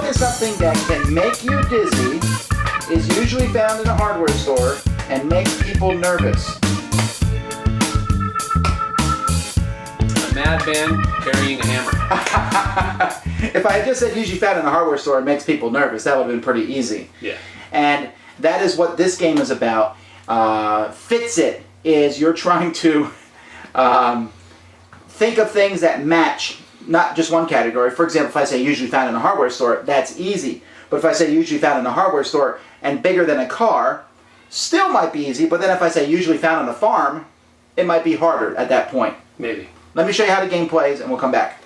is something that can make you dizzy, is usually found in a hardware store, and makes people nervous. A madman carrying a hammer. If I had just said usually found in a hardware store and makes people nervous, that would have been pretty easy. Yeah. And that is what this game is about. Fitz-It is you're trying to think of things that match not just one category. For example, if I say usually found in a hardware store, that's easy. But if I say usually found in a hardware store and bigger than a car, still might be easy. But then if I say usually found on a farm, it might be harder at that point. Maybe. Let me show you how the game plays and we'll come back.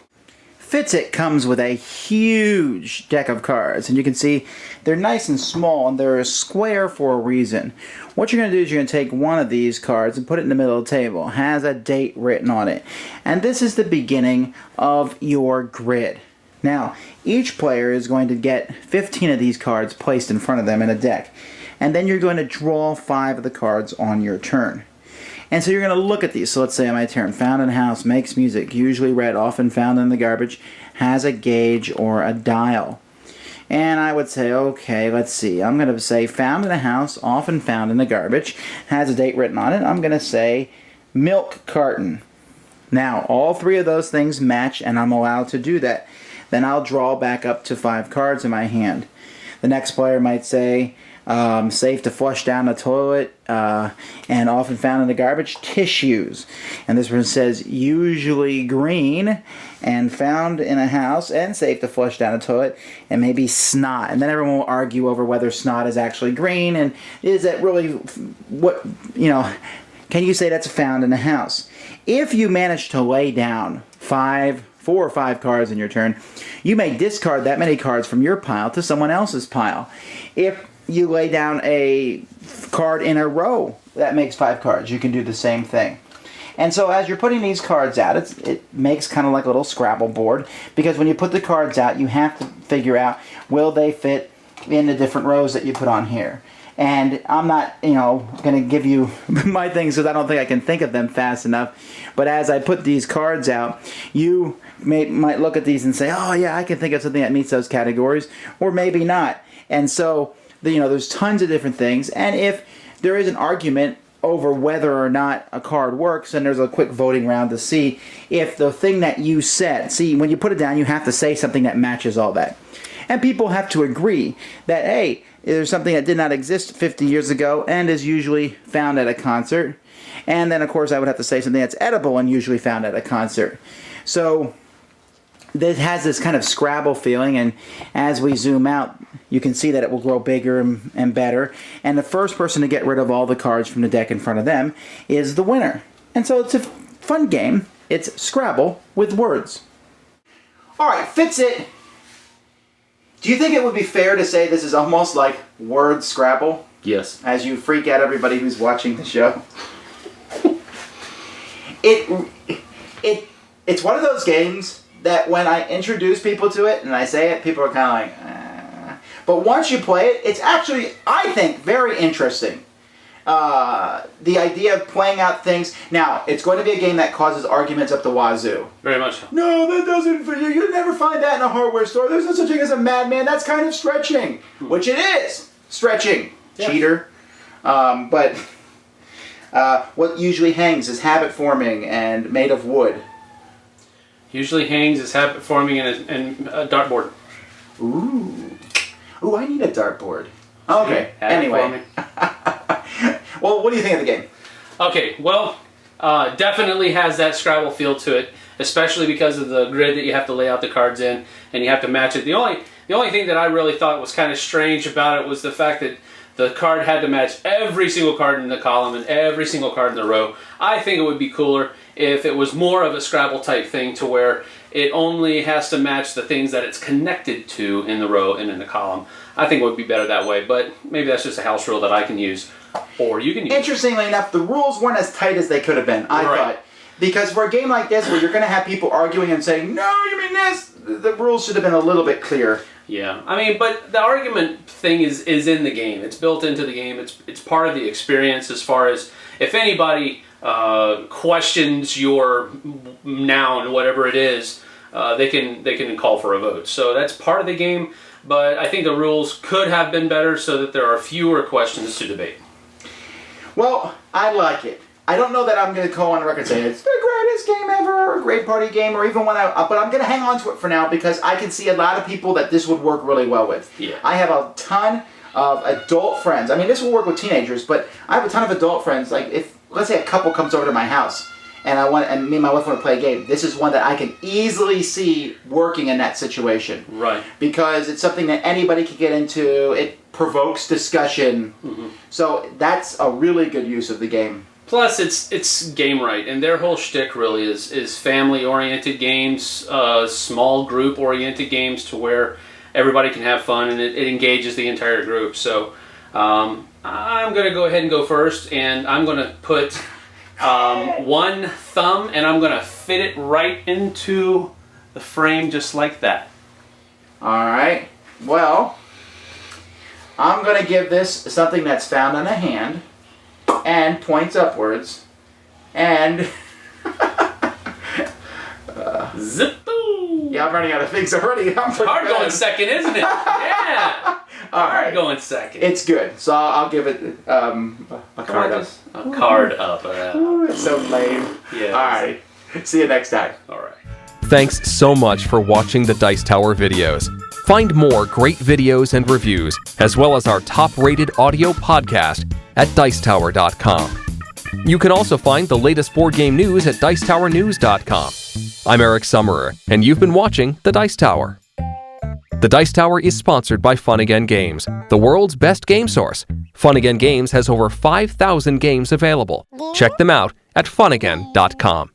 Fitz-It comes with a huge deck of cards, and you can see they're nice and small, and they're a square for a reason. What you're going to do is you're going to take one of these cards and put it in the middle of the table. It has a date written on it. And this is the beginning of your grid. Now, each player is going to get 15 of these cards placed in front of them in a deck. And then you're going to draw 5 of the cards on your turn. And so you're going to look at these. So let's say on my turn, found in a house, makes music, usually red, often found in the garbage, has a gauge or a dial. And I would say, okay, let's see. I'm going to say found in a house, often found in the garbage, has a date written on it. I'm going to say milk carton. Now, all 3 of those things match, and I'm allowed to do that. Then I'll draw back up to 5 cards in my hand. The next player might say, safe to flush down the toilet, and often found in the garbage, tissues. And this one says usually green and found in a house and safe to flush down the toilet, and maybe snot. And then everyone will argue over whether snot is actually green, and is that really what, can you say that's found in a house? If you manage to lay down 4 or 5 cards in your turn, you may discard that many cards from your pile to someone else's pile. If you lay down a card in a row that makes 5 cards, you can do the same thing. And so as you're putting these cards out, it makes kind of like a little Scrabble board, because when you put the cards out, you have to figure out, will they fit in the different rows that you put on here. And I'm not, going to give you my things because I don't think I can think of them fast enough. But as I put these cards out, you might look at these and say, oh yeah, I can think of something that meets those categories, or maybe not. And so, there's tons of different things. And if there is an argument over whether or not a card works, and there's a quick voting round to see if the thing that you said, when you put it down, you have to say something that matches all that. And people have to agree that, hey, there's something that did not exist 50 years ago and is usually found at a concert. And then, of course, I would have to say something that's edible and usually found at a concert. So it has this kind of Scrabble feeling, and as we zoom out, you can see that it will grow bigger and better. And the first person to get rid of all the cards from the deck in front of them is the winner. And so it's a fun game. It's Scrabble with words. All right, Fitz-It. Do you think it would be fair to say this is almost like word Scrabble? Yes. As you freak out everybody who's watching the show. It's one of those games that when I introduce people to it and I say it, people are kind of like, But once you play it, it's actually, I think, very interesting. The idea of playing out things. Now, it's going to be a game that causes arguments up the wazoo. Very much so. No, that doesn't fit. You'll never find that in a hardware store. There's no such thing as a madman. That's kind of stretching. Which it is. Stretching. Yeah. Cheater. But what usually hangs is habit forming and made of wood. Usually hangs is habit forming in a dartboard. Ooh, I need a dartboard. Okay, anyway. Well, what do you think of the game? Okay, well, definitely has that Scrabble feel to it, especially because of the grid that you have to lay out the cards in, and you have to match it. The only thing that I really thought was kind of strange about it was the fact that the card had to match every single card in the column and every single card in the row. I think it would be cooler if it was more of a Scrabble type thing, to where it only has to match the things that it's connected to in the row and in the column. I think it would be better that way, but maybe that's just a house rule that I can use, or you can use. Interestingly enough, the rules weren't as tight as they could have been, I thought. Because for a game like this, where you're going to have people arguing and saying, no, you mean this, the rules should have been a little bit clear. Yeah, I mean, but the argument thing is in the game. It's built into the game. It's part of the experience, as far as if anybody questions your noun, whatever it is, they can call for a vote. So that's part of the game. but I think the rules could have been better so that there are fewer questions to debate. Well, I like it. I don't know that I'm going to go on record and say it's the greatest game ever, or a great party game, or even one but I'm going to hang on to it for now because I can see a lot of people that this would work really well with. Yeah. I have a ton of adult friends. I mean, this will work with teenagers, but I have a ton of adult friends. Like, if, let's say a couple comes over to my house, and me and my wife want to play a game, this is one that I can easily see working in that situation. Right. Because it's something that anybody can get into. It provokes discussion. Mm-hmm. So that's a really good use of the game. Plus, it's Game Right, and their whole shtick really is family-oriented games, small group-oriented games to where everybody can have fun, and it engages the entire group. So I'm going to go ahead and go first, and I'm going to put one thumb, and I'm going to fit it right into the frame just like that. All right. Well, I'm going to give this something that's found on a hand and points upwards, and Zip-boo! yeah, I'm running out of things already. Hard going second, isn't it? Yeah. Hard going second. It's good, so I'll give it a card up. A card up. Ooh, it's so lame. Yeah. All right. See you next time. All right. Thanks so much for watching the Dice Tower videos. Find more great videos and reviews, as well as our top-rated audio podcast at Dicetower.com. You can also find the latest board game news at Dicetowernews.com. I'm Eric Summerer, and you've been watching The Dice Tower. The Dice Tower is sponsored by Fun Again Games, the world's best game source. Fun Again Games has over 5,000 games available. Check them out at funagain.com.